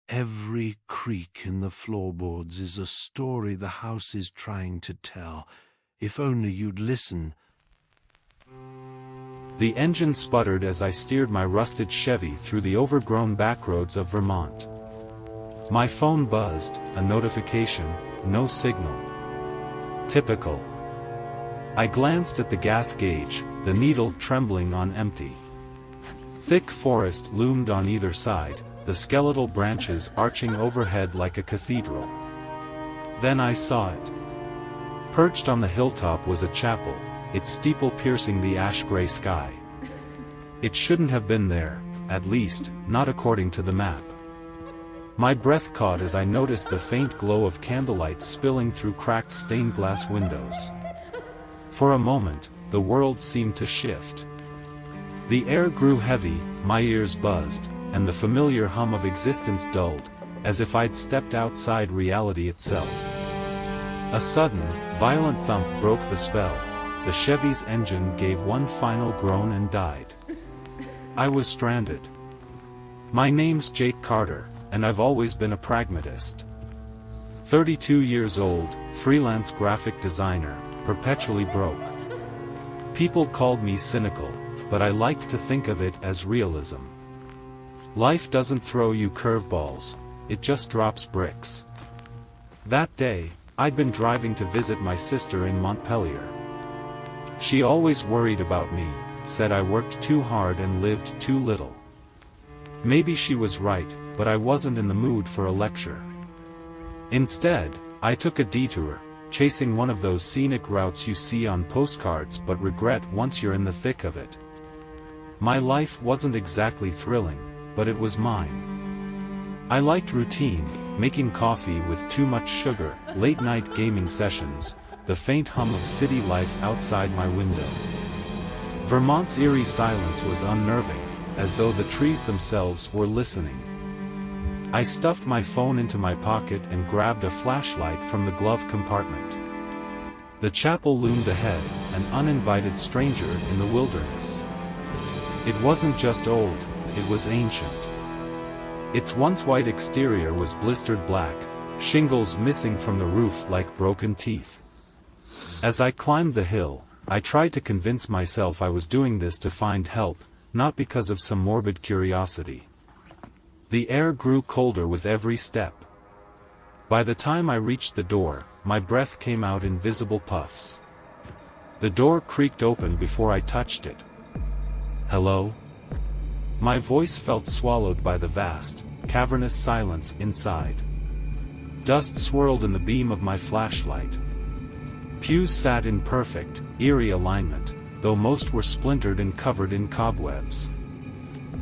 Every creak in the floorboards is a story the house is trying to tell. If only you'd listen. The engine sputtered as I steered my rusted Chevy through the overgrown backroads of Vermont. My phone buzzed, a notification, no signal. Typical. I glanced at the gas gauge, the needle trembling on empty. Thick forest loomed on either side, the skeletal branches arching overhead like a cathedral. Then I saw it. Perched on the hilltop was a chapel, its steeple piercing the ash-gray sky. It shouldn't have been there, at least, not according to the map. My breath caught as I noticed the faint glow of candlelight spilling through cracked stained glass windows. For a moment, the world seemed to shift. The air grew heavy, my ears buzzed, and the familiar hum of existence dulled, as if I'd stepped outside reality itself. A sudden, violent thump broke the spell. The Chevy's engine gave one final groan and died. I was stranded. My name's Jake Carter, and I've always been a pragmatist. 32 years old, freelance graphic designer, perpetually broke. People called me cynical, but I liked to think of it as realism. Life doesn't throw you curveballs, it just drops bricks. That day, I'd been driving to visit my sister in Montpelier. She always worried about me, said I worked too hard and lived too little. Maybe she was right, but I wasn't in the mood for a lecture. Instead, I took a detour, chasing one of those scenic routes you see on postcards but regret once you're in the thick of it. My life wasn't exactly thrilling, but it was mine. I liked routine, making coffee with too much sugar, late-night gaming sessions, the faint hum of city life outside my window. Vermont's eerie silence was unnerving, as though the trees themselves were listening. I stuffed my phone into my pocket and grabbed a flashlight from the glove compartment. The chapel loomed ahead, an uninvited stranger in the wilderness. It wasn't just old, it was ancient. Its once white exterior was blistered black, shingles missing from the roof like broken teeth. As I climbed the hill, I tried to convince myself I was doing this to find help, not because of some morbid curiosity. The air grew colder with every step. By the time I reached the door, my breath came out in visible puffs. The door creaked open before I touched it. Hello? My voice felt swallowed by the vast, cavernous silence inside. Dust swirled in the beam of my flashlight. Pews sat in perfect, eerie alignment, though most were splintered and covered in cobwebs.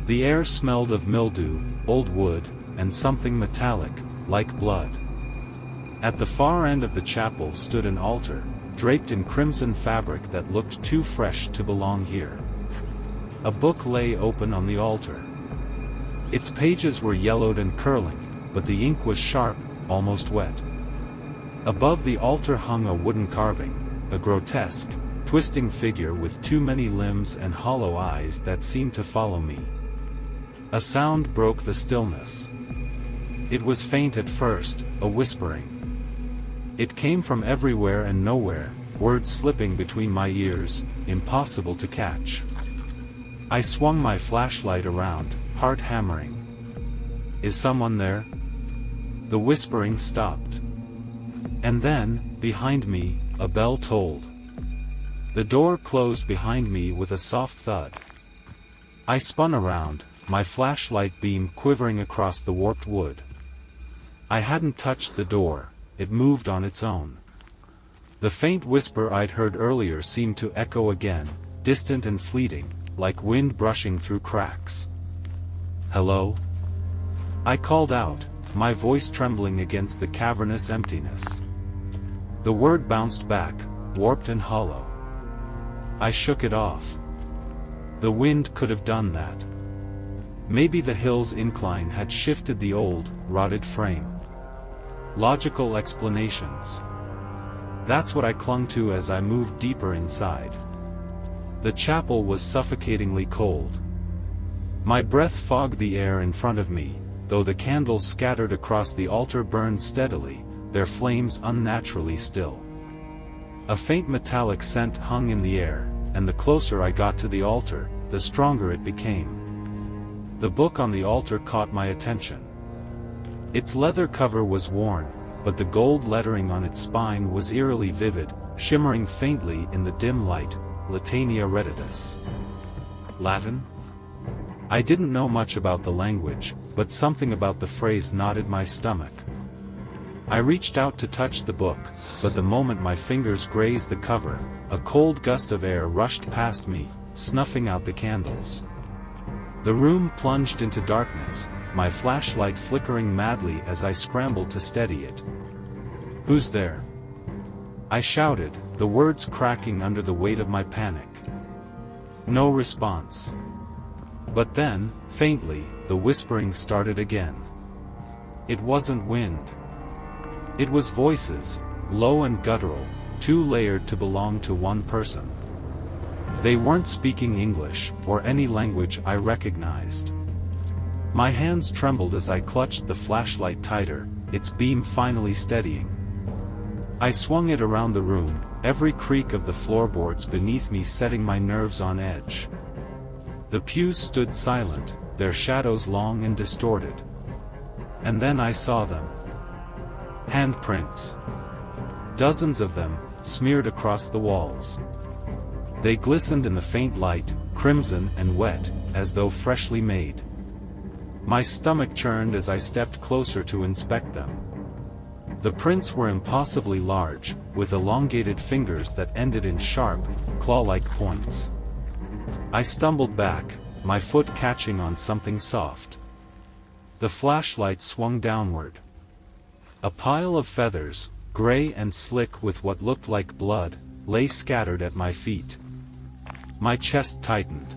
The air smelled of mildew, old wood, and something metallic, like blood. At the far end of the chapel stood an altar, draped in crimson fabric that looked too fresh to belong here. A book lay open on the altar. Its pages were yellowed and curling, but the ink was sharp, almost wet. Above the altar hung a wooden carving, a grotesque, twisting figure with too many limbs and hollow eyes that seemed to follow me. A sound broke the stillness. It was faint at first, a whispering. It came from everywhere and nowhere, words slipping between my ears, impossible to catch. I swung my flashlight around, heart hammering. Is someone there? The whispering stopped. And then, behind me, a bell tolled. The door closed behind me with a soft thud. I spun around, my flashlight beam quivering across the warped wood. I hadn't touched the door, it moved on its own. The faint whisper I'd heard earlier seemed to echo again, distant and fleeting, like wind brushing through cracks. Hello? I called out, my voice trembling against the cavernous emptiness. The word bounced back, warped and hollow. I shook it off. The wind could have done that. Maybe the hill's incline had shifted the old, rotted frame. Logical explanations. That's what I clung to as I moved deeper inside. The chapel was suffocatingly cold. My breath fogged the air in front of me, though the candles scattered across the altar burned steadily, their flames unnaturally still. A faint metallic scent hung in the air, and the closer I got to the altar, the stronger it became. The book on the altar caught my attention. Its leather cover was worn, but the gold lettering on its spine was eerily vivid, shimmering faintly in the dim light, Latania Redditus. Latin? I didn't know much about the language, but something about the phrase knotted my stomach. I reached out to touch the book, but the moment my fingers grazed the cover, a cold gust of air rushed past me, snuffing out the candles. The room plunged into darkness, my flashlight flickering madly as I scrambled to steady it. "Who's there?" I shouted, the words cracking under the weight of my panic. No response. But then, faintly, the whispering started again. It wasn't wind. It was voices, low and guttural, too layered to belong to one person. They weren't speaking English, or any language I recognized. My hands trembled as I clutched the flashlight tighter, its beam finally steadying. I swung it around the room, every creak of the floorboards beneath me setting my nerves on edge. The pews stood silent, their shadows long and distorted. And then I saw them. Handprints. Dozens of them, smeared across the walls. They glistened in the faint light, crimson and wet, as though freshly made. My stomach churned as I stepped closer to inspect them. The prints were impossibly large, with elongated fingers that ended in sharp, claw-like points. I stumbled back, my foot catching on something soft. The flashlight swung downward. A pile of feathers, gray and slick with what looked like blood, lay scattered at my feet. My chest tightened.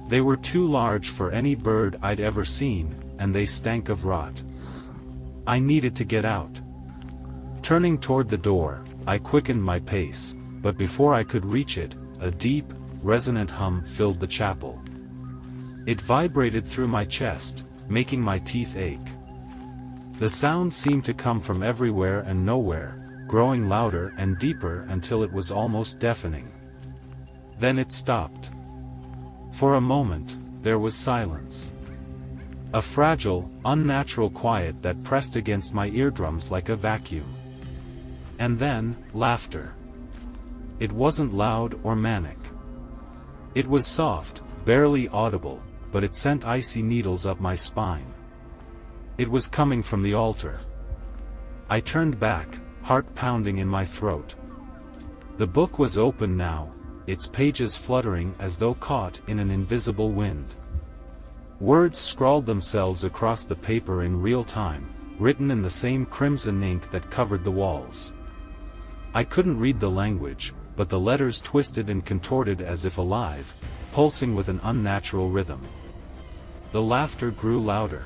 They were too large for any bird I'd ever seen, and they stank of rot. I needed to get out. Turning toward the door, I quickened my pace, but before I could reach it, a deep, resonant hum filled the chapel. It vibrated through my chest, making my teeth ache. The sound seemed to come from everywhere and nowhere, growing louder and deeper until it was almost deafening. Then it stopped. For a moment, there was silence. A fragile, unnatural quiet that pressed against my eardrums like a vacuum. And then, laughter. It wasn't loud or manic. It was soft, barely audible, but it sent icy needles up my spine. It was coming from the altar. I turned back, heart pounding in my throat. The book was open now, its pages fluttering as though caught in an invisible wind. Words scrawled themselves across the paper in real time, written in the same crimson ink that covered the walls. I couldn't read the language, but the letters twisted and contorted as if alive, pulsing with an unnatural rhythm. The laughter grew louder.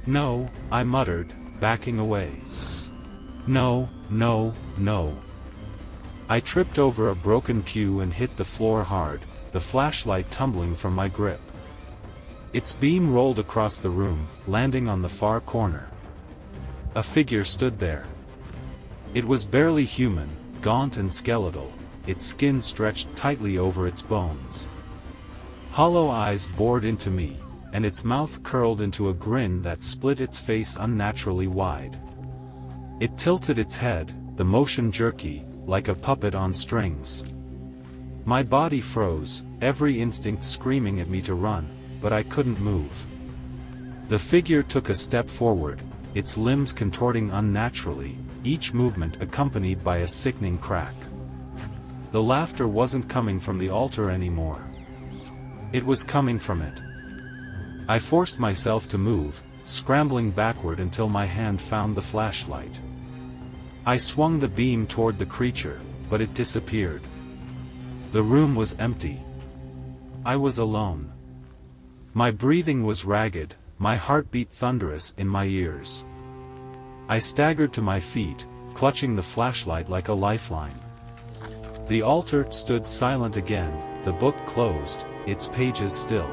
"No," I muttered, backing away. "No, no, no." I tripped over a broken pew and hit the floor hard, the flashlight tumbling from my grip. Its beam rolled across the room, landing on the far corner. A figure stood there. It was barely human, gaunt and skeletal, its skin stretched tightly over its bones. Hollow eyes bored into me, and its mouth curled into a grin that split its face unnaturally wide. It tilted its head, the motion jerky, like a puppet on strings. My body froze, every instinct screaming at me to run, but I couldn't move. The figure took a step forward, its limbs contorting unnaturally, each movement accompanied by a sickening crack. The laughter wasn't coming from the altar anymore. It was coming from it. I forced myself to move, scrambling backward until my hand found the flashlight. I swung the beam toward the creature, but it disappeared. The room was empty. I was alone. My breathing was ragged, my heartbeat thunderous in my ears. I staggered to my feet, clutching the flashlight like a lifeline. The altar stood silent again, the book closed, its pages still.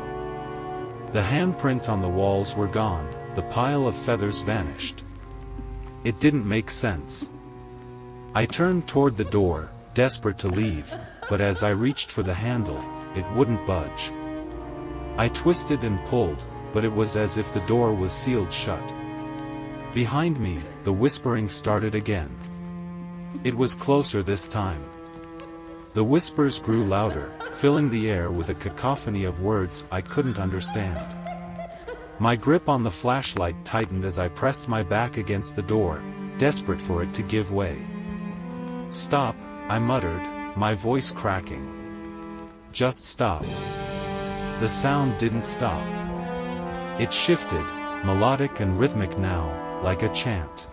The handprints on the walls were gone, the pile of feathers vanished. It didn't make sense. I turned toward the door, desperate to leave, but as I reached for the handle, it wouldn't budge. I twisted and pulled, but it was as if the door was sealed shut. Behind me, the whispering started again. It was closer this time. The whispers grew louder, filling the air with a cacophony of words I couldn't understand. My grip on the flashlight tightened as I pressed my back against the door, desperate for it to give way. "Stop," I muttered, my voice cracking. "Just stop." The sound didn't stop. It shifted, melodic and rhythmic now, like a chant.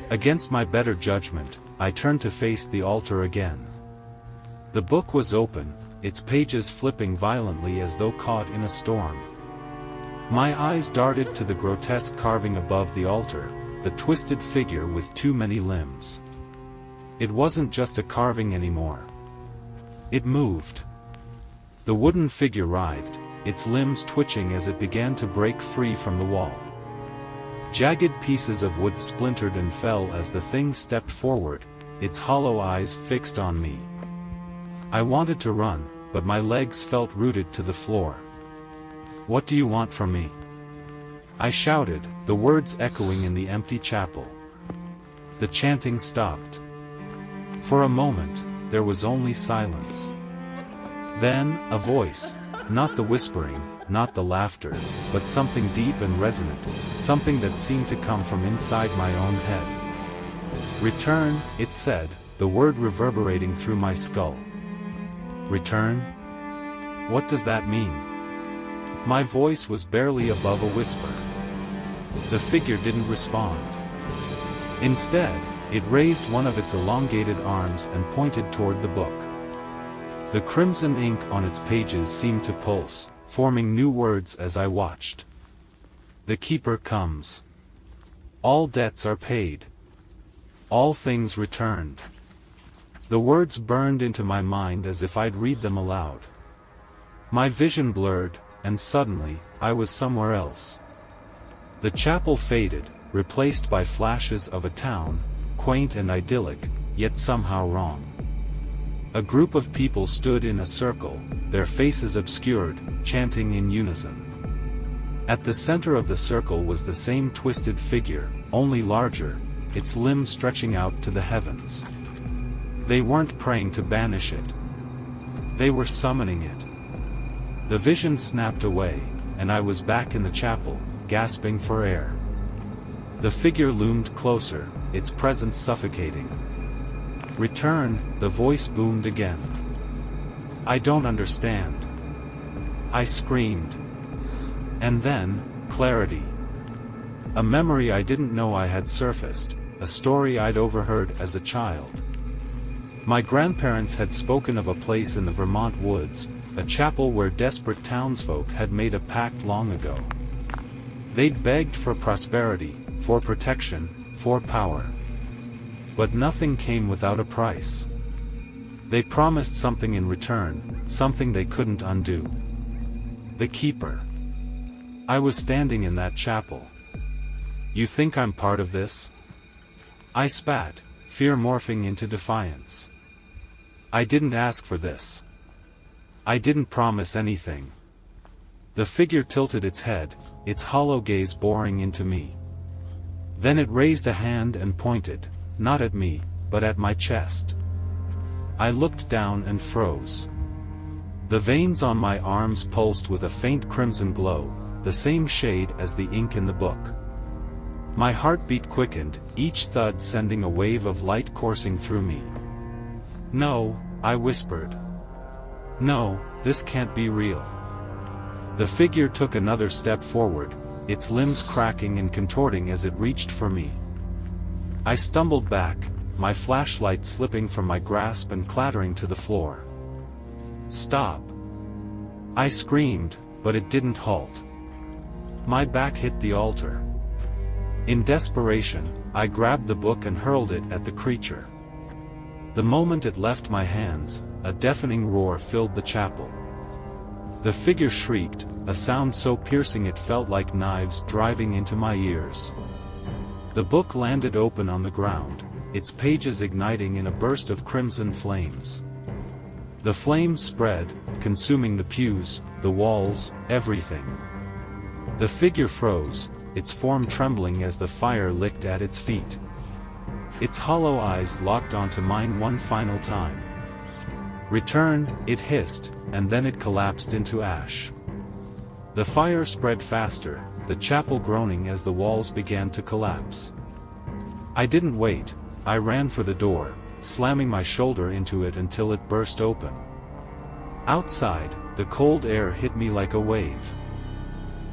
Against my better judgment, I turned to face the altar again. The book was open, its pages flipping violently as though caught in a storm. My eyes darted to the grotesque carving above the altar, the twisted figure with too many limbs. It wasn't just a carving anymore. It moved. The wooden figure writhed, its limbs twitching as it began to break free from the wall. Jagged pieces of wood splintered and fell as the thing stepped forward, its hollow eyes fixed on me. I wanted to run, but my legs felt rooted to the floor. "What do you want from me?" I shouted, the words echoing in the empty chapel. The chanting stopped. For a moment, there was only silence. Then, a voice, not the whispering, not the laughter, but something deep and resonant, something that seemed to come from inside my own head. "Return," it said, the word reverberating through my skull. Return? What does that mean? My voice was barely above a whisper. The figure didn't respond. Instead, it raised one of its elongated arms and pointed toward the book. The crimson ink on its pages seemed to pulse, forming new words as I watched. "The keeper comes. All debts are paid. All things returned." The words burned into my mind as if I'd read them aloud. My vision blurred, and suddenly, I was somewhere else. The chapel faded, replaced by flashes of a town, quaint and idyllic, yet somehow wrong. A group of people stood in a circle, their faces obscured, chanting in unison. At the center of the circle was the same twisted figure, only larger, its limbs stretching out to the heavens. They weren't praying to banish it. They were summoning it. The vision snapped away, and I was back in the chapel, gasping for air. The figure loomed closer, its presence suffocating. "Return," the voice boomed again. "I don't understand." I screamed. And then, clarity. A memory I didn't know I had surfaced, a story I'd overheard as a child. My grandparents had spoken of a place in the Vermont woods, a chapel where desperate townsfolk had made a pact long ago. They'd begged for prosperity, for protection, for power. But nothing came without a price. They promised something in return, something they couldn't undo. The keeper. I was standing in that chapel. "You think I'm part of this?" I spat, fear morphing into defiance. "I didn't ask for this. I didn't promise anything." The figure tilted its head, its hollow gaze boring into me. Then it raised a hand and pointed, not at me, but at my chest. I looked down and froze. The veins on my arms pulsed with a faint crimson glow, the same shade as the ink in the book. My heartbeat quickened, each thud sending a wave of light coursing through me. "No," I whispered. "No, this can't be real." The figure took another step forward, its limbs cracking and contorting as it reached for me. I stumbled back, my flashlight slipping from my grasp and clattering to the floor. "Stop!" I screamed, but it didn't halt. My back hit the altar. In desperation, I grabbed the book and hurled it at the creature. The moment it left my hands, a deafening roar filled the chapel. The figure shrieked, a sound so piercing it felt like knives driving into my ears. The book landed open on the ground, its pages igniting in a burst of crimson flames. The flames spread, consuming the pews, the walls, everything. The figure froze, its form trembling as the fire licked at its feet. Its hollow eyes locked onto mine one final time. "Return," it hissed, and then it collapsed into ash. The fire spread faster, the chapel groaning as the walls began to collapse. I didn't wait, I ran for the door, slamming my shoulder into it until it burst open. Outside, the cold air hit me like a wave.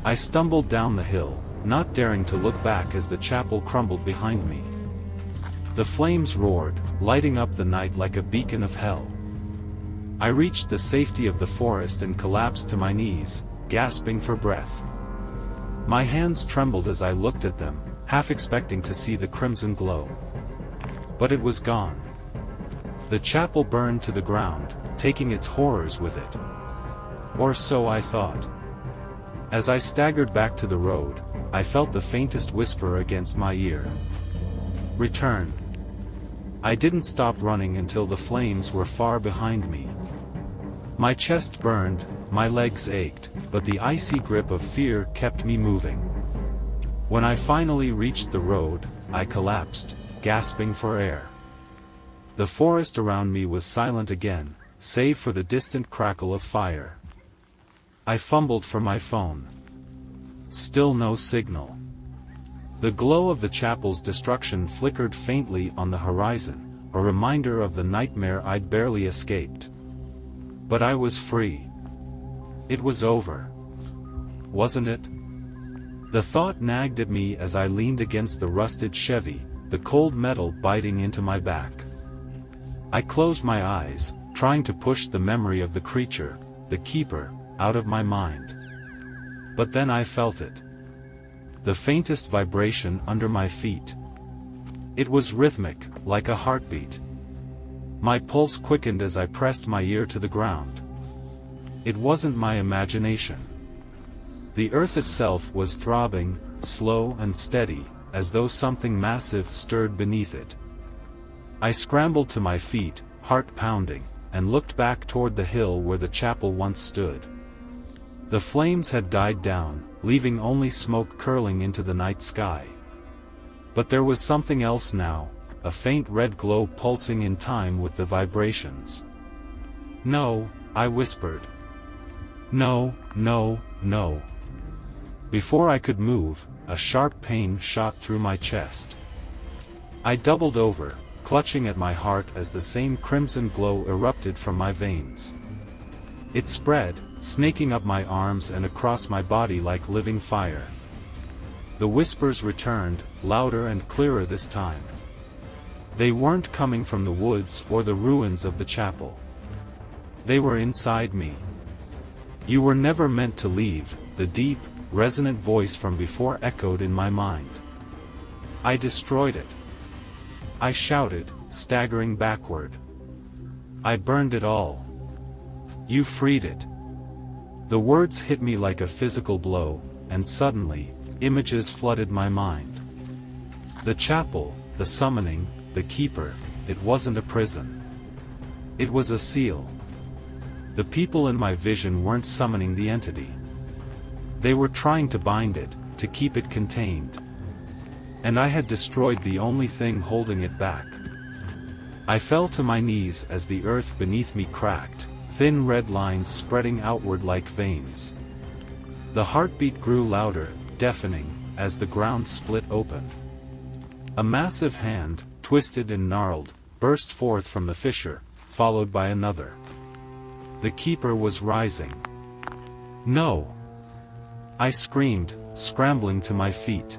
I stumbled down the hill, not daring to look back as the chapel crumbled behind me. The flames roared, lighting up the night like a beacon of hell. I reached the safety of the forest and collapsed to my knees, gasping for breath. My hands trembled as I looked at them, half expecting to see the crimson glow. But it was gone. The chapel burned to the ground, taking its horrors with it. Or so I thought. As I staggered back to the road, I felt the faintest whisper against my ear. "Return." I didn't stop running until the flames were far behind me. My chest burned, my legs ached, but the icy grip of fear kept me moving. When I finally reached the road, I collapsed, gasping for air. The forest around me was silent again, save for the distant crackle of fire. I fumbled for my phone. Still no signal. The glow of the chapel's destruction flickered faintly on the horizon, a reminder of the nightmare I'd barely escaped. But I was free. It was over. Wasn't it? The thought nagged at me as I leaned against the rusted Chevy, the cold metal biting into my back. I closed my eyes, trying to push the memory of the creature, the keeper, out of my mind. But then I felt it. The faintest vibration under my feet. It was rhythmic, like a heartbeat. My pulse quickened as I pressed my ear to the ground. It wasn't my imagination. The earth itself was throbbing, slow and steady, as though something massive stirred beneath it. I scrambled to my feet, heart pounding, and looked back toward the hill where the chapel once stood. The flames had died down, leaving only smoke curling into the night sky. But there was something else now, a faint red glow pulsing in time with the vibrations. "No," I whispered. "No, no, no." Before I could move, a sharp pain shot through my chest. I doubled over, clutching at my heart as the same crimson glow erupted from my veins. It spread, snaking up my arms and across my body like living fire. The whispers returned, louder and clearer this time. They weren't coming from the woods or the ruins of the chapel. They were inside me. "You were never meant to leave," the deep, resonant voice from before echoed in my mind. "I destroyed it." I shouted, staggering backward. "I burned it all." "You freed it." The words hit me like a physical blow, and suddenly, images flooded my mind. The chapel, the summoning, the keeper, it wasn't a prison. It was a seal. The people in my vision weren't summoning the entity. They were trying to bind it, to keep it contained. And I had destroyed the only thing holding it back. I fell to my knees as the earth beneath me cracked, thin red lines spreading outward like veins. The heartbeat grew louder, deafening, as the ground split open. A massive hand, twisted and gnarled, burst forth from the fissure, followed by another. The keeper was rising. "No!" I screamed, scrambling to my feet.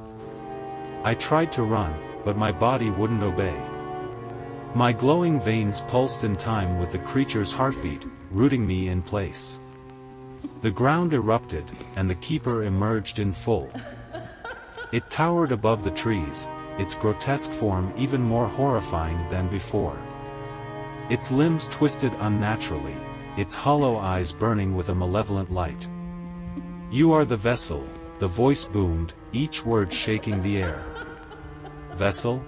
I tried to run, but my body wouldn't obey. My glowing veins pulsed in time with the creature's heartbeat, rooting me in place. The ground erupted, and the keeper emerged in full. It towered above the trees, its grotesque form even more horrifying than before. Its limbs twisted unnaturally, its hollow eyes burning with a malevolent light. "You are the vessel," the voice boomed, each word shaking the air. Vessel?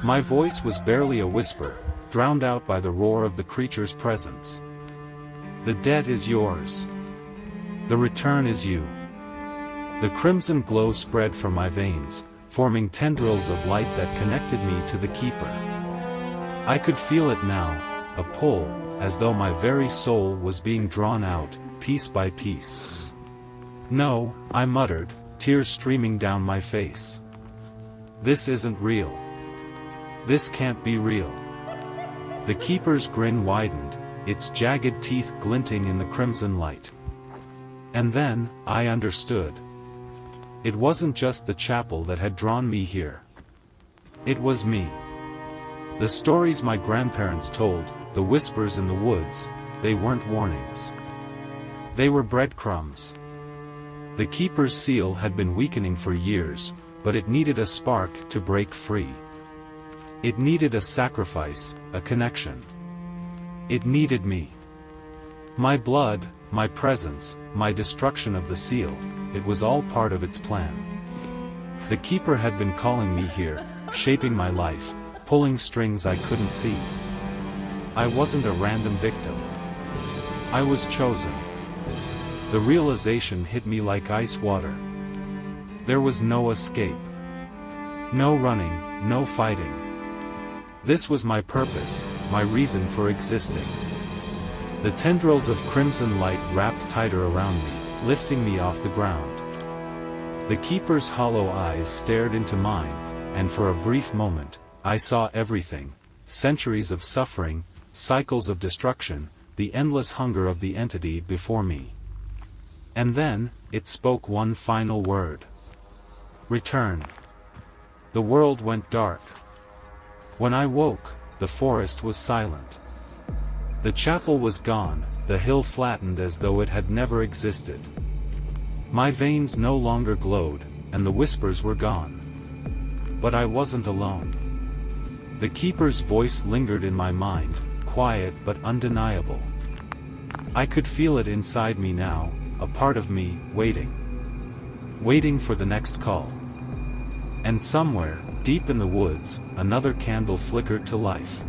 My voice was barely a whisper, drowned out by the roar of the creature's presence. "The debt is yours. The return is you." The crimson glow spread from my veins, forming tendrils of light that connected me to the keeper. I could feel it now, a pull, as though my very soul was being drawn out, piece by piece. "No," I muttered, tears streaming down my face. "This isn't real. This can't be real." The keeper's grin widened, its jagged teeth glinting in the crimson light. And then, I understood. It wasn't just the chapel that had drawn me here. It was me. The stories my grandparents told, the whispers in the woods, they weren't warnings. They were breadcrumbs. The keeper's seal had been weakening for years, but it needed a spark to break free. It needed a sacrifice, a connection. It needed me. My blood, my presence, my destruction of the seal, it was all part of its plan. The keeper had been calling me here, shaping my life, pulling strings I couldn't see. I wasn't a random victim. I was chosen. The realization hit me like ice water. There was no escape. No running, no fighting. This was my purpose, my reason for existing. The tendrils of crimson light wrapped tighter around me, lifting me off the ground. The keeper's hollow eyes stared into mine, and for a brief moment, I saw everything: centuries of suffering, cycles of destruction, the endless hunger of the entity before me. And then, it spoke one final word. Return. The world went dark. When I woke, the forest was silent. The chapel was gone, the hill flattened as though it had never existed. My veins no longer glowed, and the whispers were gone. But I wasn't alone. The keeper's voice lingered in my mind, quiet but undeniable. I could feel it inside me now, a part of me, waiting. Waiting for the next call. And somewhere, deep in the woods, another candle flickered to life.